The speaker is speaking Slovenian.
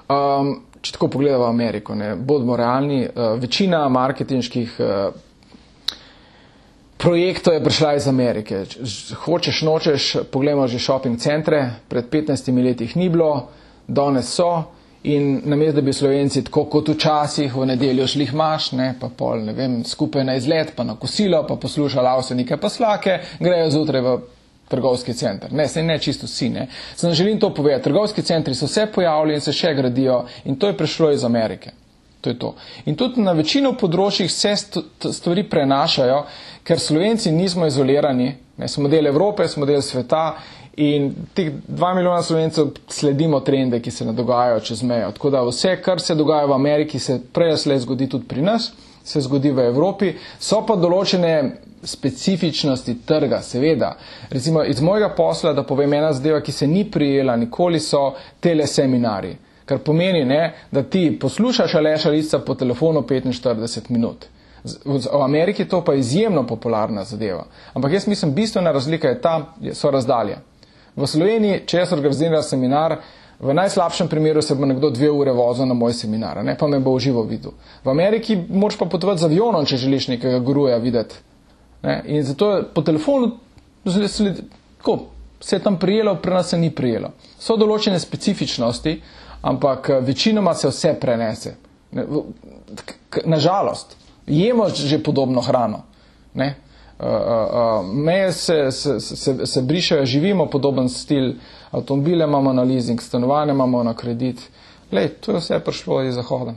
Če tako pogledamo Ameriko, bodimo realni, večina marketinških projektov je prišla iz Amerike. Hočeš, nočeš, pogledamo že shopping centre, pred 15 leti jih ni bilo, danes so. In namesto, da bi Slovenci tako kot včasih v nedeljo šli maš, pa pol, ne vem, skupaj na izlet, pa na kosilo, pa poslušali avsenike pa slake, grejo zjutraj v trgovski center. Saj ne čisto vsi, ne. Sem želim to povedati, trgovski centri so se pojavili in se še gradijo in to je prišlo iz Amerike. To je to. In tudi na večino področjih se stvari prenašajo, ker Slovenci nismo izolirani, smo del Evrope, smo del sveta. In teh 2 milijona Slovencev sledimo trende, ki se ne dogajajo čez mejo. Tako da vse, kar se dogaja v Ameriki, se prej slej zgodi tudi pri nas, se zgodi v Evropi. So pa določene specifičnosti trga, seveda. Recimo iz mojega posla, da povem ena zadeva, ki se ni prijela, nikoli so teleseminari. Kar pomeni, da ti poslušaš Aleša Lisca po telefonu 45 minut. V Ameriki to pa izjemno popularna zadeva. Ampak jaz mislim, bistvena razlika je ta, so razdalje. V Sloveniji, če jaz organiziram seminar, v najslabšem primeru se bo nekdo 2 ure vozil na moj seminar, pa me bo v živo videl. V Ameriki moraš pa potovati z avionom, če želiš nekega guruja videti. In zato po telefonu se je tam prijelo, pri nas se ni prijelo. So določene specifičnosti, ampak večinoma se vse prenese. Nažalost, jemo že podobno hrano. Meje se brišajo, živimo podoben stil, avtomobile imamo na leasing, stanovanje imamo na kredit. To je vse prišlo iz Zahoda.